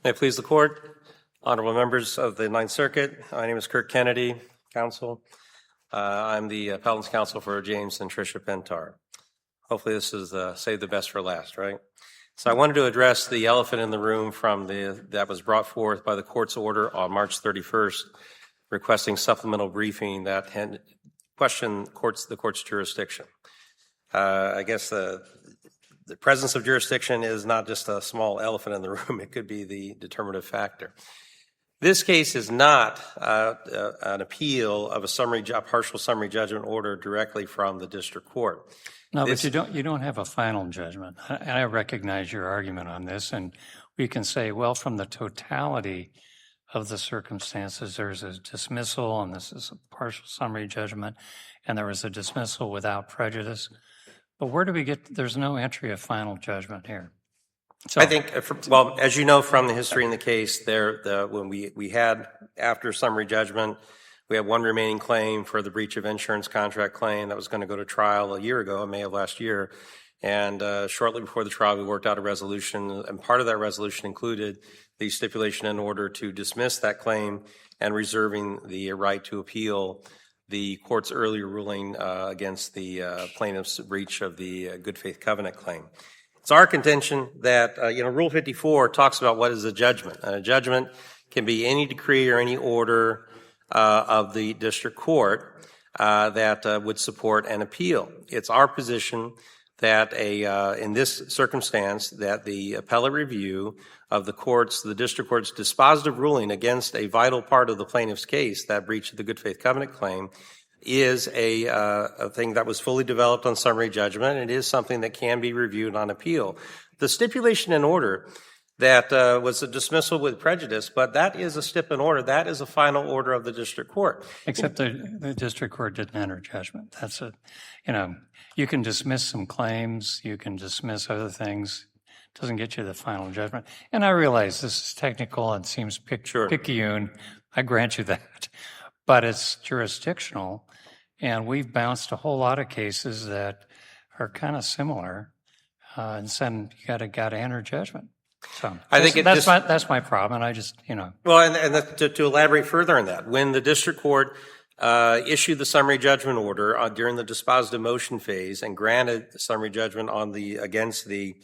May it please the Court, honorable members of the Ninth Circuit, my name is Kirk Kennedy, counsel. I'm the appellant's counsel for James and Tricia Pintar. Hopefully this is save the best for last, right? So I wanted to address the elephant in the room that was brought forth by the Court's order on March 31st, requesting supplemental briefing that questioned the Court's jurisdiction. I guess the presence of jurisdiction is not just a small elephant in the room, it could be the determinative factor. This case is not an appeal of a partial summary judgment order directly from the district court. No, but you don't have a final judgment. I recognize your argument on this, and we can say, well, from the totality of the circumstances, there's a dismissal, and this is a partial summary judgment, and there was a dismissal without prejudice. But where do we get, there's no entry of final judgment here. So, I think, well, as you know from the history in the case, when we had, after summary judgment, we had one remaining claim for the breach of insurance contract claim that was going to go to trial a year ago, in May of last year. And shortly before the trial, we worked out a resolution, and part of that resolution included the stipulation in order to dismiss that claim and reserving the right to appeal the court's earlier ruling against the plaintiff's breach of the good faith covenant claim. It's our contention that, Rule 54 talks about what is a judgment. A judgment can be any decree or any order of the district court that would support an appeal. It's our position that in this circumstance, that the appellate review of the district court's dispositive ruling against a vital part of the plaintiff's case, that breach of the good faith covenant claim, is a thing that was fully developed on summary judgment, and it is something that can be reviewed on appeal. The stipulation in order that was a dismissal with prejudice, but that is a stip in order. That is a final order of the district court. Except the district court didn't enter judgment. That's you can dismiss some claims, you can dismiss other things. It doesn't get you the final judgment. And I realize this is technical and seems picayune. I grant you that. But it's jurisdictional, and we've bounced a whole lot of cases that are kind of similar, and said you got to enter judgment. So I think that's my problem, and I just Well, and to elaborate further on that, when the district court issued the summary judgment order during the dispositive motion phase and granted the summary judgment against the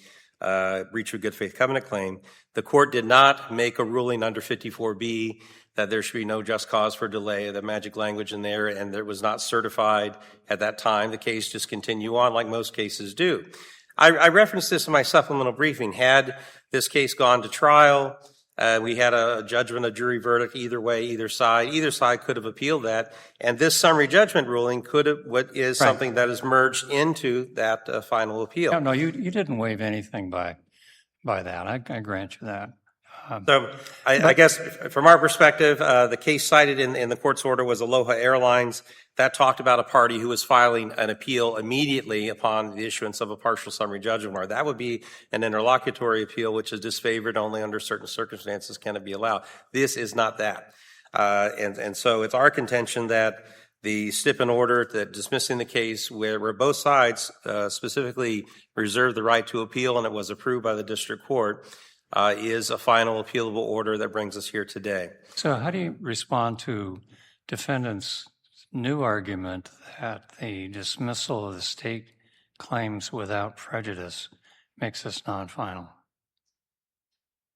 breach of good faith covenant claim, the court did not make a ruling under 54B that there should be no just cause for delay, the magic language in there, and it was not certified at that time. The case just continued on like most cases do. I referenced this in my supplemental briefing. Had this case gone to trial, we had a judgment, a jury verdict, either way, either side could have appealed that, and this summary judgment ruling is something that is merged into that final appeal. No, you didn't waive anything by that. I grant you that. So I guess from our perspective, the case cited in the court's order was Aloha Airlines. That talked about a party who was filing an appeal immediately upon the issuance of a partial summary judgment order. That would be an interlocutory appeal, which is disfavored only under certain circumstances can it be allowed. This is not that. And so it's our contention that the stip in order that dismissing the case where both sides specifically reserved the right to appeal and it was approved by the district court is a final appealable order that brings us here today. So how do you respond to defendants' new argument that the dismissal of the state claims without prejudice makes this non-final?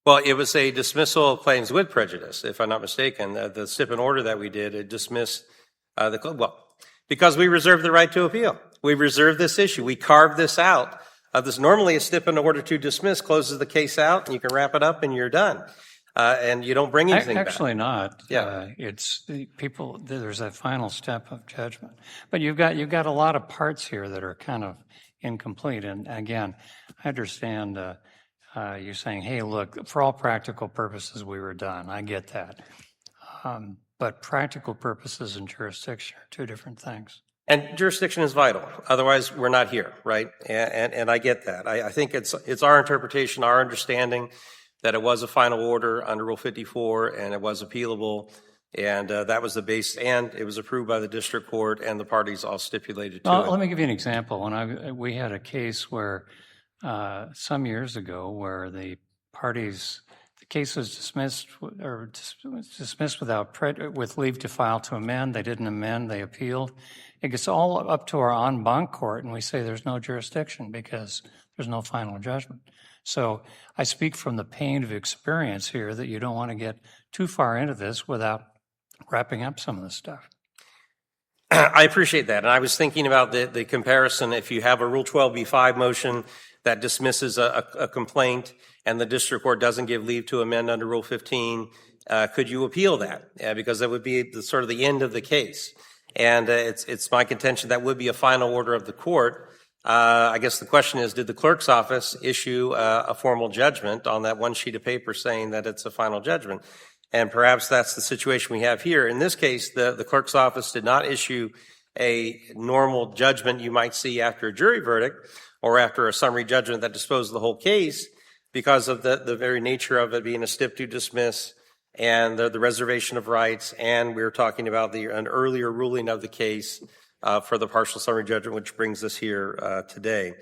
Well, it was a dismissal of claims with prejudice, if I'm not mistaken. The stip in order that we did, it dismissed because we reserved the right to appeal. We reserved this issue. We carved this out. This normally a stip in order to dismiss closes the case out, and you can wrap it up, and you're done, and you don't bring anything back. Actually, not. Yeah, it's the people. There's a final step of judgment, but you've got a lot of parts here that are kind of incomplete. And again, I understand you saying, "Hey, look, for all practical purposes, we were done." I get that, but practical purposes and jurisdiction are two different things. And jurisdiction is vital. Otherwise, we're not here, right? And I get that. I think it's our interpretation, our understanding that it was a final order under Rule 54 and it was appealable, and that was the base, and it was approved by the district court and the parties all stipulated to it. Let me give you an example. We had a case where some years ago where the The case was dismissed without with leave to file to amend. They didn't amend. They appealed. It gets all up to our en banc court, and we say there's no jurisdiction because there's no final judgment. So I speak from the pain of experience here that you don't want to get too far into this without wrapping up some of this stuff. I appreciate that. And I was thinking about the comparison. If you have a Rule 12b-5 motion that dismisses a complaint and the district court doesn't give leave to amend under Rule 15, could you appeal that? Because that would be sort of the end of the case. And it's my contention that would be a final order of the court. I guess the question is, did the clerk's office issue a formal judgment on that one sheet of paper saying that it's a final judgment? And perhaps that's the situation we have here. In this case, the clerk's office did not issue a normal judgment you might see after a jury verdict or after a summary judgment that disposed of the whole case because of the very nature of it being a stip to dismiss and the reservation of rights. And we were talking about an earlier ruling of the case for the partial summary judgment, which brings us here today.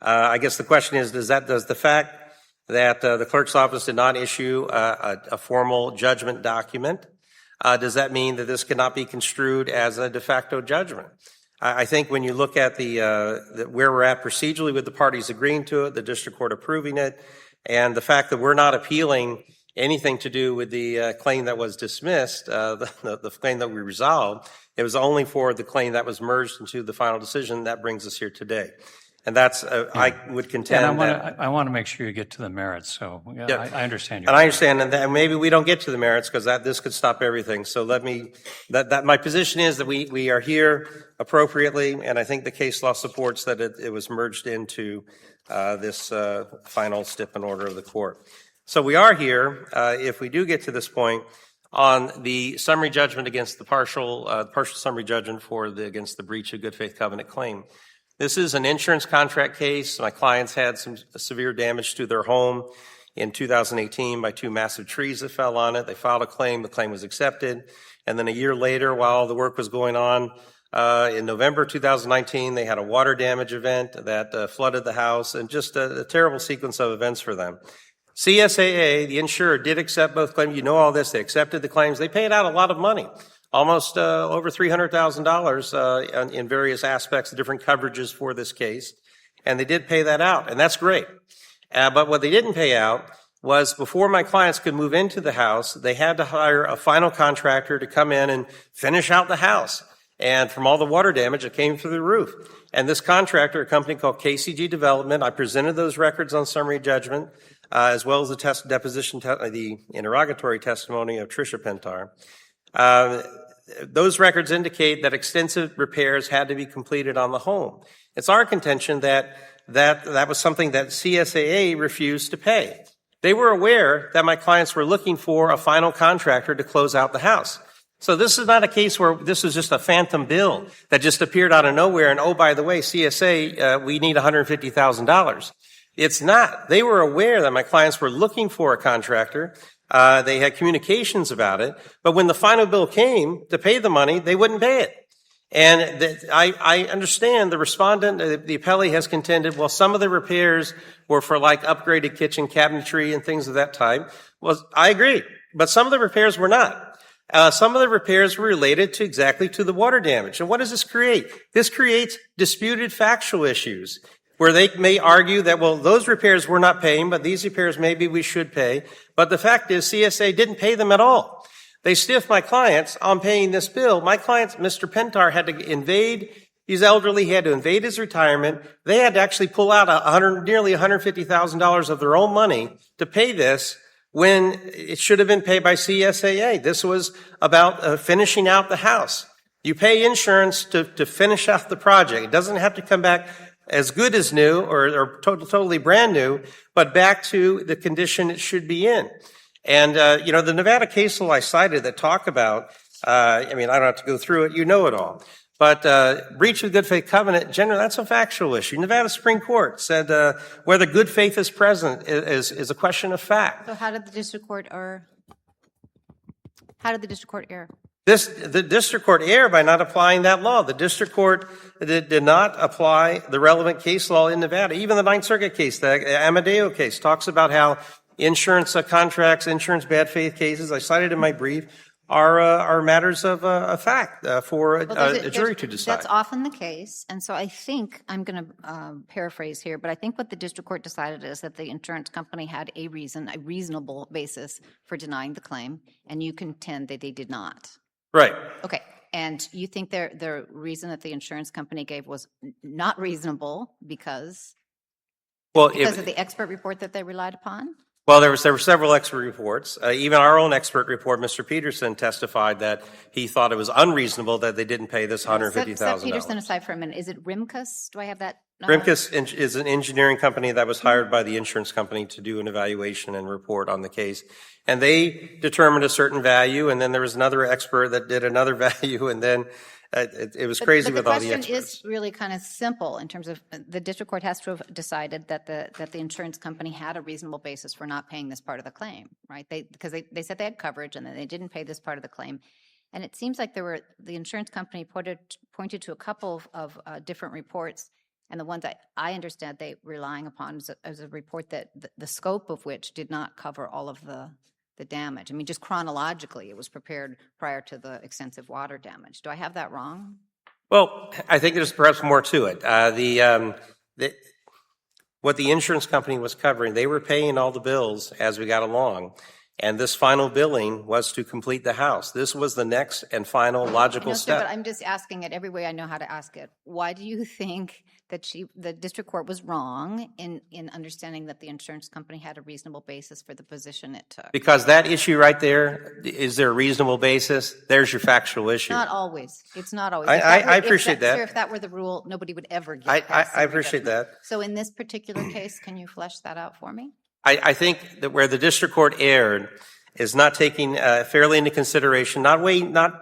I guess the question is, does the fact that the clerk's office did not issue a formal judgment document, does that mean that this cannot be construed as a de facto judgment? I think when you look at where we're at procedurally with the parties agreeing to it, the district court approving it, and the fact that we're not appealing anything to do with the claim that was dismissed, the claim that we resolved, it was only for the claim that was merged into the final decision that brings us here today. And that's, I would contend I want to make sure you get to the merits, so I understand you. And I understand, and maybe we don't get to the merits because this could stop everything. So my position is that we are here appropriately, and I think the case law supports that it was merged into this final stip and order of the court. So we are here, if we do get to this point, on the summary judgment against the partial summary judgment against the breach of good faith covenant claim. This is an insurance contract case. My clients had some severe damage to their home in 2018 by two massive trees that fell on it. They filed a claim. The claim was accepted. And then a year later, while the work was going on, in November 2019, they had a water damage event that flooded the house, and just a terrible sequence of events for them. CSAA, the insurer, did accept both claims. You know all this. They accepted the claims. They paid out a lot of money. Almost over $300,000 in various aspects, the different coverages for this case. And they did pay that out, and that's great. But what they didn't pay out was before my clients could move into the house, they had to hire a final contractor to come in and finish out the house. And from all the water damage, it came through the roof. And this contractor, a company called KCG Development, I presented those records on summary judgment, as well as the interrogatory testimony of Tricia Pintar. Those records indicate that extensive repairs had to be completed on the home. It's our contention that was something that CSAA refused to pay. They were aware that my clients were looking for a final contractor to close out the house. So this is not a case where this was just a phantom bill that just appeared out of nowhere and, oh, by the way, CSA, we need $150,000. It's not. They were aware that my clients were looking for a contractor. They had communications about it, but when the final bill came to pay the money, they wouldn't pay it. And I understand the respondent, the appellee has contended, well, some of the repairs were for like upgraded kitchen cabinetry and things of that type. Well, I agree, but some of the repairs were not. Some of the repairs were related to exactly to the water damage. And what does this create? This creates disputed factual issues where they may argue that, well, those repairs we're not paying, but these repairs maybe we should pay. But the fact is CSA didn't pay them at all. They stiffed my clients on paying this bill. My clients, Mr. Pintar, had to he's elderly, he had to invade his retirement. They had to actually pull out nearly $150,000 of their own money to pay this when it should have been paid by CSAA. This was about finishing out the house. You pay insurance to finish out the project. It doesn't have to come back as good as new or totally brand new, but back to the condition it should be in. And, the Nevada case law I cited that talk about, I don't have to go through it, you know it all. But breach of good faith covenant, generally, that's a factual issue. Nevada Supreme Court said whether good faith is present is a question of fact. So how did the district court err? The district court erred by not applying that law. The district court did not apply the relevant case law in Nevada. Even the Ninth Circuit case, the Amadeo case, talks about how insurance contracts, insurance bad faith cases, I cited in my brief, are matters of a fact for a jury to decide. That's often the case. And so I think, I'm going to paraphrase here, but I think what the district court decided is that the insurance company had a reasonable basis for denying the claim, and you contend that they did not. Right. Okay. And you think the reason that the insurance company gave was not reasonable because of the expert report that they relied upon? Well, there were several expert reports. Even our own expert report, Mr. Peterson, testified that he thought it was unreasonable that they didn't pay this $150,000. Set Peterson aside for a minute. Is it Rimkus? Do I have that? Rimkus is an engineering company that was hired by the insurance company to do an evaluation and report on the case. And they determined a certain value, and then there was another expert that did another value, and then it was crazy with all the experts. The question is really kind of simple in terms of the district court has to have decided that the insurance company had a reasonable basis for not paying this part of the claim, right? Because they said they had coverage and then they didn't pay this part of the claim. And it seems like the insurance company pointed to a couple of different reports, and the ones that I understand they relying upon is a report that the scope of which did not cover all of the damage. I mean, just chronologically, it was prepared prior to the extensive water damage. Do I have that wrong? Well, I think there's perhaps more to it. What the insurance company was covering, they were paying all the bills as we got along. And this final billing was to complete the house. This was the next and final logical step. But I'm just asking it every way I know how to ask it. Why do you think that the district court was wrong in understanding that the insurance company had a reasonable basis for the position it took? Because that issue right there, is there a reasonable basis? There's your factual issue. Not always. It's not always. I appreciate that. Sir, if that were the rule, nobody would ever get past I appreciate that. So in this particular case, can you flesh that out for me? I think that where the district court erred is not taking fairly into consideration, not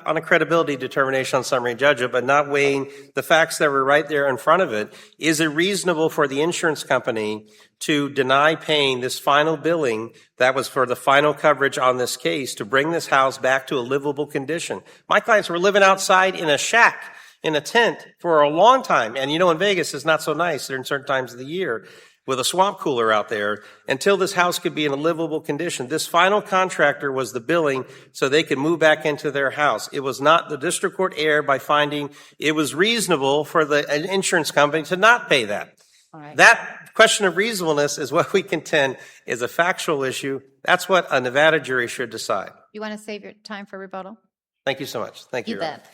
on a credibility determination on summary judgment, but not weighing the facts that were right there in front of it. Is it reasonable for the insurance company to deny paying this final billing that was for the final coverage on this case to bring this house back to a livable condition? My clients were living outside in a shack, in a tent for a long time. And in Vegas, it's not so nice during certain times of the year, with a swamp cooler out there, until this house could be in a livable condition. This final contractor was the billing so they could move back into their house. It was not the district court error by finding it was reasonable for the insurance company to not pay that. All right. That question of reasonableness is what we contend is a factual issue. That's what a Nevada jury should decide. You want to save your time for rebuttal? Thank you so much. Thank you. You bet.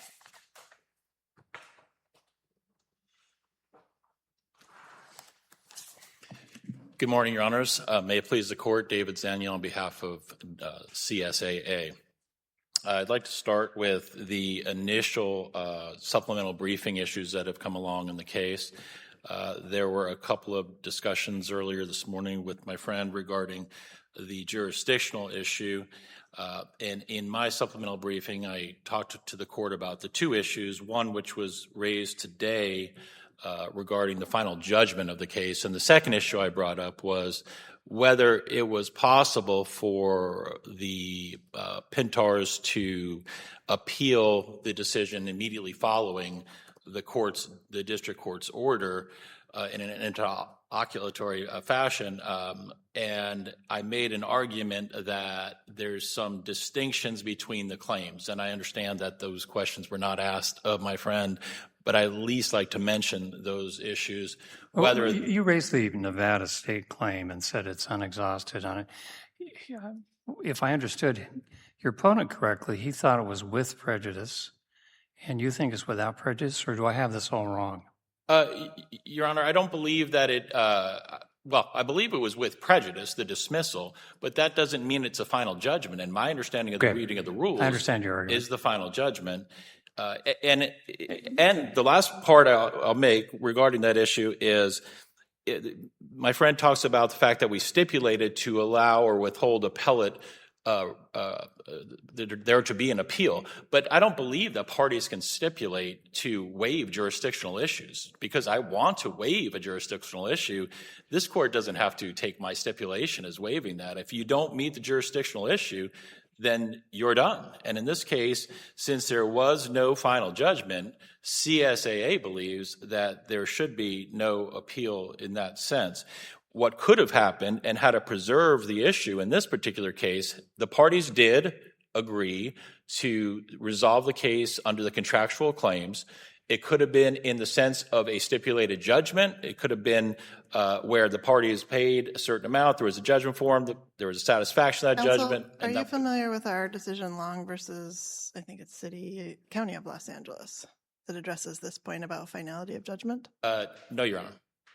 Good morning, Your Honors. May it please the Court, David Zaniel on behalf of CSAA. I'd like to start with the initial supplemental briefing issues that have come along in the case. There were a couple of discussions earlier this morning with my friend regarding the jurisdictional issue. And in my supplemental briefing, I talked to the Court about the two issues, one which was raised today regarding the final judgment of the case. And the second issue I brought up was whether it was possible for the Pintars to appeal the decision immediately following the district court's order in an interlocutory fashion. And I made an argument that there's some distinctions between the claims. And I understand that those questions were not asked of my friend, but I at least like to mention those issues. Whether you raised the Nevada state claim and said it's unexhausted on it. If I understood your opponent correctly, he thought it was with prejudice, and you think it's without prejudice, or do I have this all wrong? Your Honor, I don't believe that it well, I believe it was with prejudice, the dismissal, but that doesn't mean it's a final judgment. And my understanding of the reading of the rules I understand your argument. Is the final judgment. And the last part I'll make regarding that issue is my friend talks about the fact that we stipulated to allow or withhold appellate there to be an appeal. But I don't believe that parties can stipulate to waive jurisdictional issues. Because I want to waive a jurisdictional issue, this court doesn't have to take my stipulation as waiving that. If you don't meet the jurisdictional issue, then you're done. And in this case, since there was no final judgment, CSAA believes that there should be no appeal in that sense. what could have happened and how to preserve the issue in this particular case, the parties did agree to resolve the case under the contractual claims. It could have been in the sense of a stipulated judgment. It could have been where the parties paid a certain amount. There was a judgment form. There was a satisfaction of that Counsel, judgment. are you familiar with our decision Long versus, I think it's County of Los Angeles, that addresses this point about finality of judgment? No, Your Honor.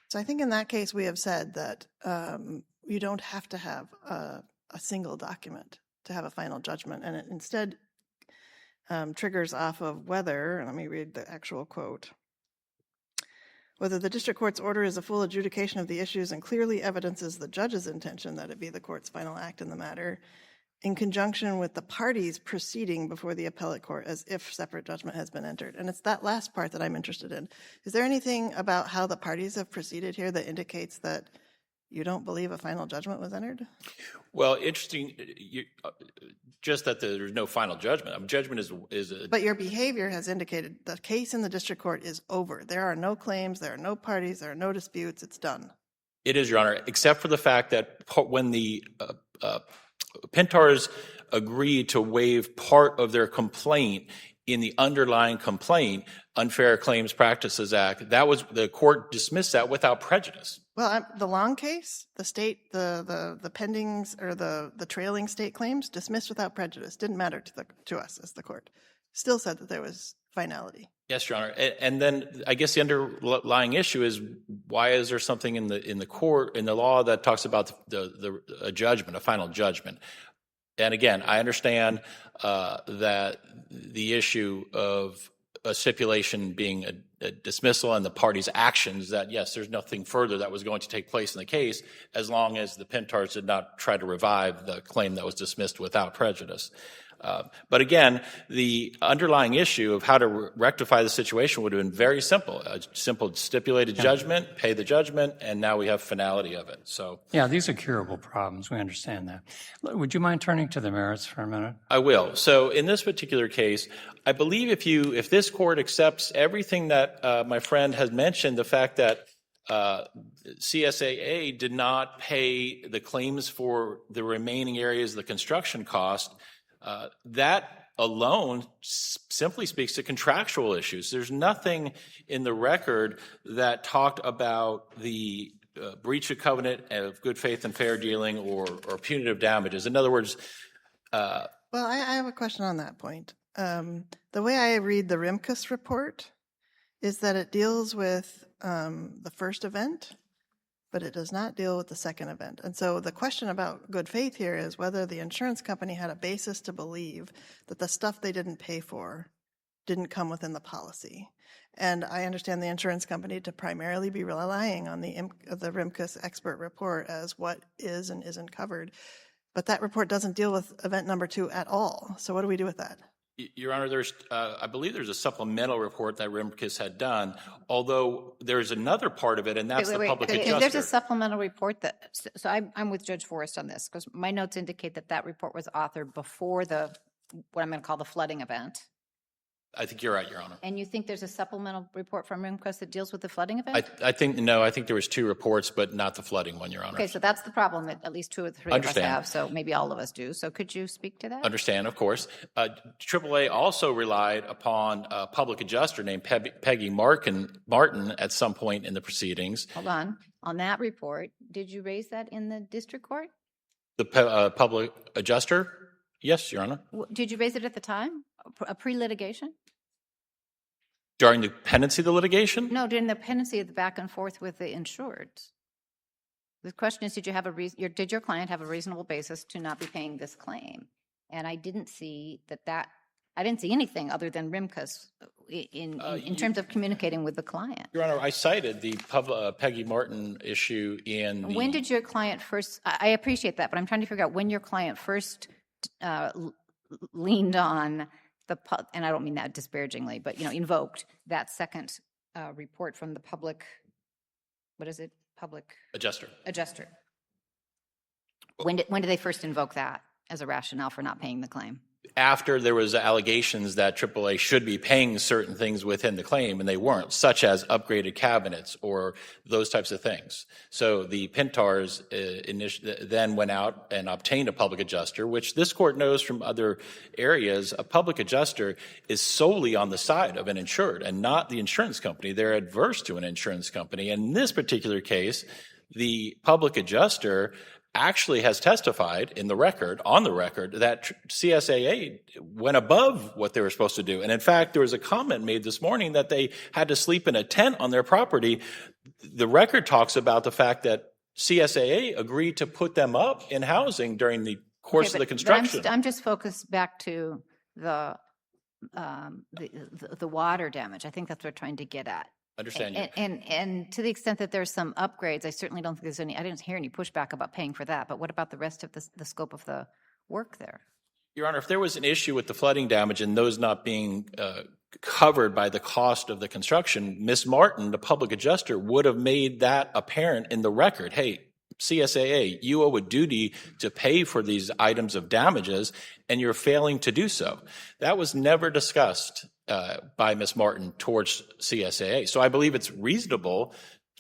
So I think in that case we have said that you don't have to have a single document to have a final judgment, and it instead triggers off of whether, let me read the actual quote, whether the district court's order is a full adjudication of the issues and clearly evidences the judge's intention that it be the court's final act in the matter, in conjunction with the parties proceeding before the appellate court as if separate judgment has been entered. And it's that last part that I'm interested in. Is there anything about how the parties have proceeded here that indicates that you don't believe a final judgment was entered? Well, interesting, just that there's no final judgment. Judgment is a... But your behavior has indicated the case in the district court is over. There are no claims, there are no parties, there are no disputes, it's done. It is, Your Honor, except for the fact that when the Pintars agreed to waive part of their complaint in the underlying complaint, Unfair Claims Practices Act, that was, the court dismissed that without prejudice. Well, the Long case, the state, the pendings or the trailing state claims dismissed without prejudice. Didn't matter to us as the court. Still said that there was finality. Yes, Your Honor. And then I guess the underlying issue is why is there something in the court, in the law that talks about a judgment, a final judgment? And again, I understand that the issue of a stipulation being a dismissal and the party's actions, that yes, there's nothing further that was going to take place in the case as long as the Pintars did not try to revive the claim that was dismissed without prejudice. But again, the underlying issue of how to rectify the situation would have been very simple. A simple stipulated judgment, pay the judgment, and now we have finality of it. So Yeah, these are curable problems. We understand that. Would you mind turning to the merits for a minute? I will. So in this particular case, I believe if this court accepts everything that my friend has mentioned, the fact that CSAA did not pay the claims for the remaining areas of the construction cost, that alone simply speaks to contractual issues. There's nothing in the record that talked about the breach of covenant of good faith and fair dealing or punitive damages. In other words... Well, I have a question on that point. The way I read the Rimkus report is that it deals with the first event, but it does not deal with the second event. And so the question about good faith here is whether the insurance company had a basis to believe that the stuff they didn't pay for didn't come within the policy. And I understand the insurance company to primarily be relying on the Rimkus expert report as what is and isn't covered. But that report doesn't deal with event number 2 at all. So what do we do with that? Your Honor, I believe there's a supplemental report that Rimkus had done, although there's another part of it, and that's the public adjuster. There's a supplemental report that, so I'm with Judge Forrest on this, because my notes indicate that that report was authored before what I'm going to call the flooding event. I think you're right, Your Honor. And you think there's a supplemental report from Rimkus that deals with the flooding event? I think there was 2 reports, but not the flooding one, Your Honor. Okay, so that's the problem that at least 2 or 3 of us have, so maybe all of us do. So could you speak to that? Understand, of course. AAA also relied upon a public adjuster named Peggy Martin at some point in the proceedings. Hold on. On that report, did you raise that in the district court? The public adjuster? Yes, Your Honor. Did you raise it at the time? A pre-litigation? During the pendency of the litigation? No, during the pendency of the back and forth with the insured. The question is, did your client have a reasonable basis to not be paying this claim? And I didn't see I didn't see anything other than Rimkus in terms of communicating with the client. Your Honor, I cited the Peggy Martin issue in When did your client first, I appreciate that, but I'm trying to figure out when your client first leaned on and I don't mean that disparagingly, but, invoked that second report from the public, what is it? Public adjuster. When did they first invoke that as a rationale for not paying the claim? after there was allegations that AAA should be paying certain things within the claim, and they weren't, such as upgraded cabinets or those types of things. So the Pintars then went out and obtained a public adjuster, which this court knows from other areas, a public adjuster is solely on the side of an insured and not the insurance company. They're adverse to an insurance company. And in this particular case, the public adjuster actually has testified on the record, that CSAA went above what they were supposed to do. And in fact, there was a comment made this morning that they had to sleep in a tent on their property. The record talks about the fact that CSAA agreed to put them up in housing during the course of the construction. I'm just focused back to the water damage. I think that's what we're trying to get at. Understand you. And to the extent that there's some upgrades, I certainly don't think there's any, I didn't hear any pushback about paying for that, but what about the rest of the scope of the work there? Your Honor, if there was an issue with the flooding damage and those not being covered by the cost of the construction, Ms. Martin, the public adjuster, would have made that apparent in the record. Hey, CSAA, you owe a duty to pay for these items of damages, and you're failing to do so. That was never discussed by Ms. Martin towards CSAA. So I believe it's reasonable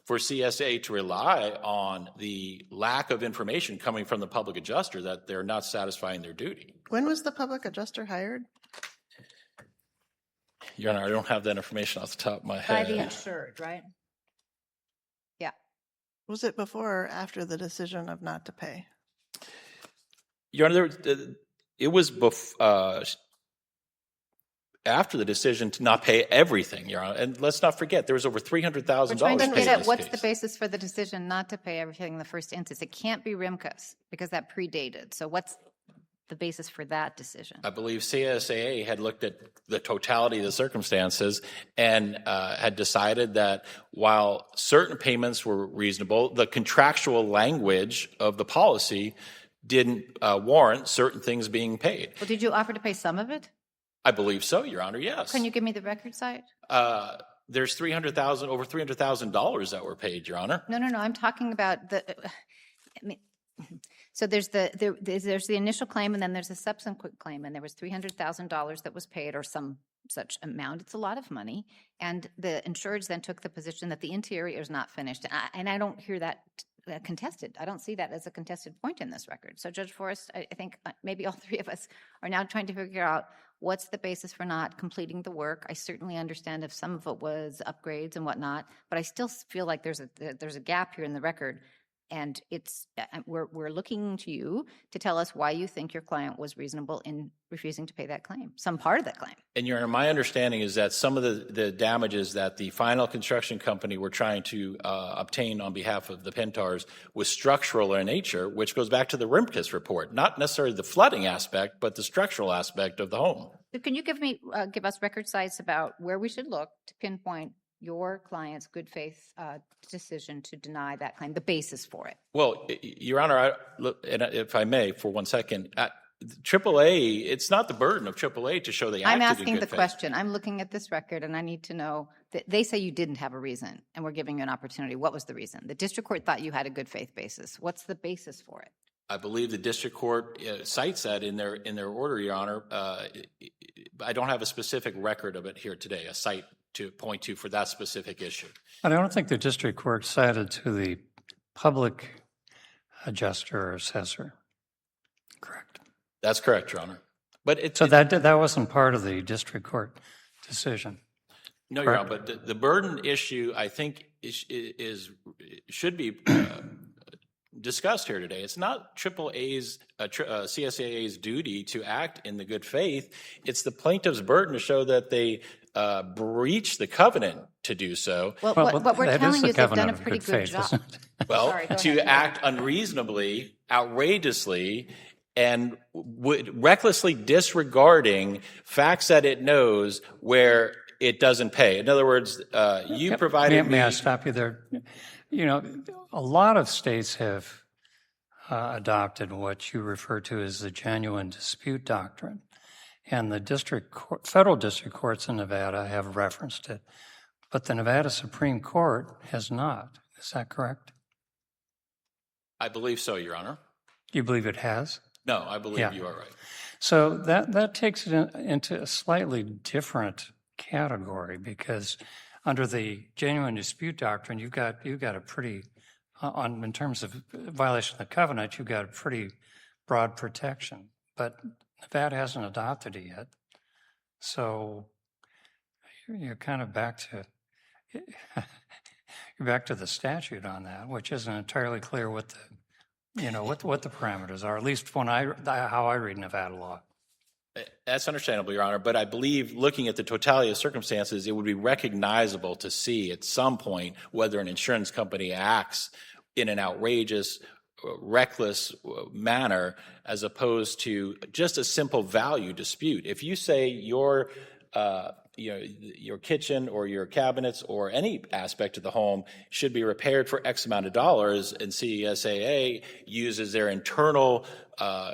for CSAA to rely on the lack of information coming from the public adjuster that they're not satisfying their duty. When was the public adjuster hired? Your Honor, I don't have that information off the top of my By head. the insured, right? Yeah. Was it before or after the decision of not to pay? Your Honor, it was after the decision to not pay everything, Your Honor. And let's not forget, there was over $300,000 We're trying to paid get in at this what's case. the basis for the decision not to pay everything in the first instance. It can't be RIMCA's because that predated. So what's the basis for that decision? I believe CSAA had looked at the totality of the circumstances and had decided that while certain payments were reasonable, the contractual language of the policy didn't warrant certain things being paid. Well, did you offer to pay some of it? I believe so, Your Honor, yes. Can you give me the record site? There's over $300,000 that were paid, Your Honor. No. I'm talking about so there's the initial claim and then there's a subsequent claim, and there was $300,000 that was paid or some such amount. It's a lot of money, and the insureds then took the position that the interior is not finished, and I don't hear that contested. I don't see that as a contested point in this record. So, Judge Forrest, I think maybe all three of us are now trying to figure out what's the basis for not completing the work. I certainly understand if some of it was upgrades and whatnot, but I still feel like there's a gap here in the record, and we're looking to you to tell us why you think your client was reasonable in refusing to pay that claim, some part of that claim. And Your Honor, my understanding is that some of the damages that the final construction company were trying to obtain on behalf of the Pintars was structural in nature, which goes back to the RIMCA's report, not necessarily the flooding aspect, but the structural aspect of the home. So can you give us record sites about where we should look to pinpoint your client's good faith decision to deny that claim, the basis for it? Well, Your Honor, if I may, for 1 second, AAA, it's not the burden of AAA to show they acted in good faith. I'm asking the question. I'm looking at this record, and I need to know that they say you didn't have a reason, and we're giving you an opportunity. What was the reason? The district court thought you had a good faith basis. What's the basis for it? I believe the district court cites that in their order, Your Honor. I don't have a specific record of it here today, a cite to point to for that specific issue. I don't think the district court cited to the public adjuster or assessor. Correct. That's correct, Your Honor. But So that wasn't part of the district court decision. No, Your Honor, but the burden issue, I think, should be discussed here today. It's not CSAA's duty to act in the good faith. It's the plaintiff's burden to show that they breached the covenant to do so. Well, what we're telling you is they've done a pretty good job. Well, Sorry, go to ahead. act unreasonably, outrageously, and recklessly disregarding facts that it knows where it doesn't pay. In other words, you provided me... May I stop you there? You know, a lot of states have adopted what you refer to as the genuine dispute doctrine, and the federal district courts in Nevada have referenced it, but the Nevada Supreme Court has not. Is that correct? I believe so, Your Honor. You believe it has? No, I believe you are right. So that takes it into a slightly different category, because under the genuine dispute doctrine, you've got a pretty, in terms of violation of the covenant, you've got a pretty broad protection. But Nevada hasn't adopted it yet, so you're kind of back to the statute on that, which isn't entirely clear what the parameters are. At least how I read Nevada law. That's understandable, Your Honor, but I believe looking at the totality of circumstances, it would be recognizable to see at some point whether an insurance company acts in an outrageous, reckless manner as opposed to just a simple value dispute. If you say your kitchen or your cabinets or any aspect of the home should be repaired for X amount of dollars, and CSAA uses their internal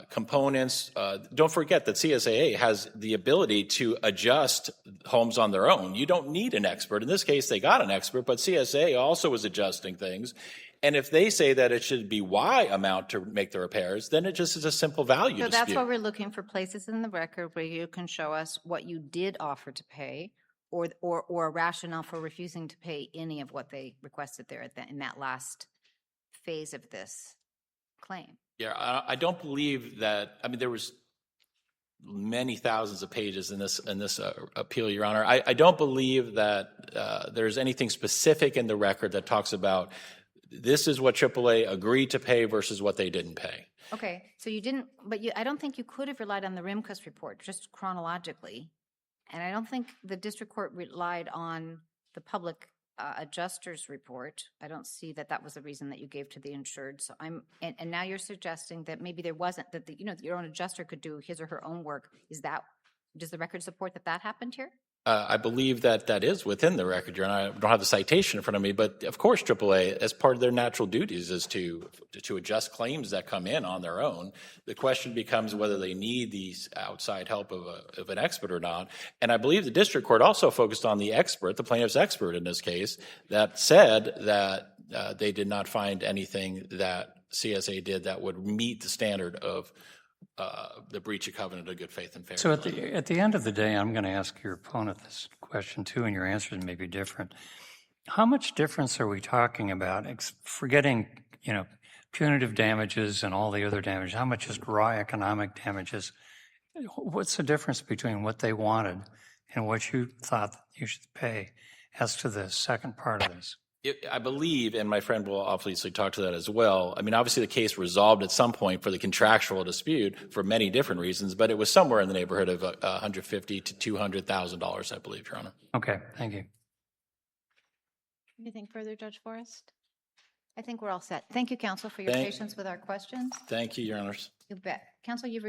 components. Don't forget that CSAA has the ability to adjust homes on their own. You don't need an expert. In this case, they got an expert, but CSAA also was adjusting things. And if they say that it should be Y amount to make the repairs, then it just is a simple value dispute. So that's why we're looking for places in the record where you can show us what you did offer to pay, or a rationale for refusing to pay any of what they requested there in that last phase of this claim. Yeah, I don't believe that. I mean, there was many thousands of pages in this appeal, Your Honor. I don't believe that there's anything specific in the record that talks about this is what AAA agreed to pay versus what they didn't pay. Okay, so you didn't, but I don't think you could have relied on the Rimkus report just chronologically, and I don't think the district court relied on the public adjuster's report. I don't see that was the reason that you gave to the insured. So and now you're suggesting that maybe there wasn't, that your own adjuster could do his or her own work. Does the record support that happened here? I believe that is within the record, Your Honor. I don't have the citation in front of me, but of course AAA, as part of their natural duties, is to adjust claims that come in on their own. The question becomes whether they need these outside help of an expert or not. And I believe the district court also focused on the expert, the plaintiff's expert in this case, that said that they did not find anything that CSA did that would meet the standard of the breach of covenant of good faith and fairness. So at the end of the day, I'm going to ask your opponent this question too, and your answers may be different. How much difference are we talking about? Forgetting, punitive damages and all the other damage. How much is raw economic damages? What's the difference between what they wanted and what you thought you should pay as to the second part of this? I believe, and my friend will obviously talk to that as well, I mean, obviously the case resolved at some point for the contractual dispute for many different reasons, but it was somewhere in the neighborhood of $150,000 to $200,000, I believe, Your Honor. Okay, thank you. Anything further, Judge Forrest? I think we're all set. Thank you, counsel, for your patience with our questions. Thank you, Your Honors. You bet. Counsel, you've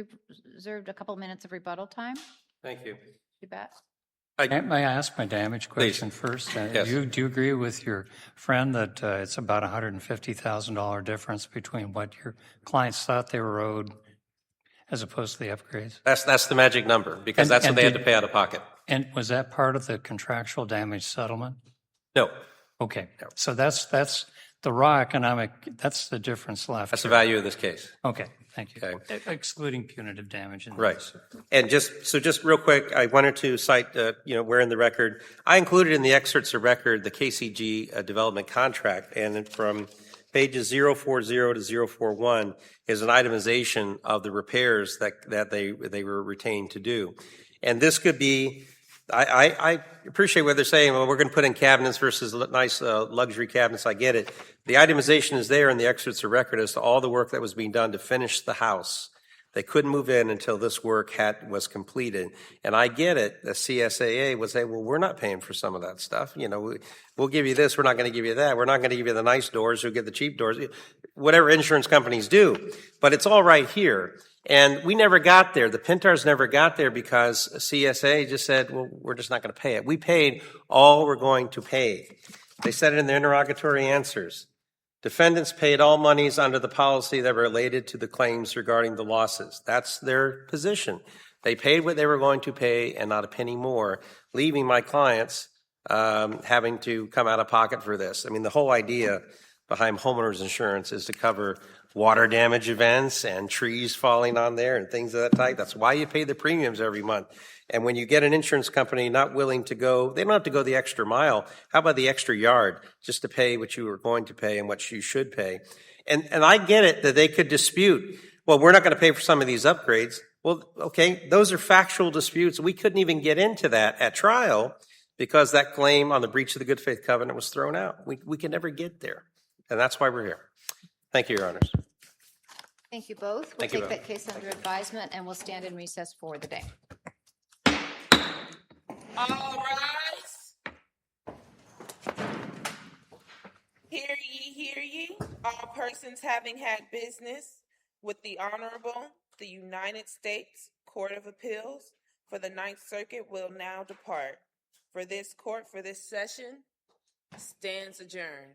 reserved a couple minutes of rebuttal time. Thank you. You bet. May I ask my damage question first? Yes. Do you agree with your friend that it's about $150,000 difference between what your clients thought they were owed as opposed to the upgrades? That's the magic number, because that's what they had to pay out of pocket. And was that part of the contractual damage settlement? No. Okay. So that's the raw economic, that's the difference left. That's the value of this case. Okay, thank you. Okay. Excluding punitive damage. Right. And just real quick, I wanted to cite, where in the record, I included in the excerpts of record the KCG development contract, and from pages 040 to 041 is an itemization of the repairs that they were retained to do. And this could be, I appreciate what they're saying, well, we're going to put in cabinets versus nice luxury cabinets. I get it. The itemization is there in the excerpts of record as to all the work that was being done to finish the house. They couldn't move in until this work was completed. And I get it. The CSAA would say, well, we're not paying for some of that stuff. We'll give you this. We're not going to give you that. We're not going to give you the nice doors. You'll get the cheap doors, whatever insurance companies do. But it's all right here. And we never got there. The Pintars never got there because CSA just said, well, we're just not going to pay it. We paid all we're going to pay. They said it in their interrogatory answers. Defendants paid all monies under the policy that related to the claims regarding the losses. That's their position. They paid what they were going to pay and not a penny more, leaving my clients having to come out of pocket for this. I mean, the whole idea behind homeowners insurance is to cover water damage events and trees falling on there and things of that type. That's why you pay the premiums every month. And when you get an insurance company not willing to go, they don't have to go the extra mile. How about the extra yard just to pay what you were going to pay and what you should pay? And I get it that they could dispute, well, we're not going to pay for some of these upgrades. Well, okay, those are factual disputes. We couldn't even get into that at trial because that claim on the breach of the good faith covenant was thrown out. We can never get there. And that's why we're here. Thank you, Your Honors. Thank you both. We'll Thank you take both. that case under advisement, and we'll stand in recess for the day. All rise. Hear ye, all persons having had business with the Honorable, the United States Court of Appeals for the Ninth Circuit will now depart. For this court, for this session, stands adjourned.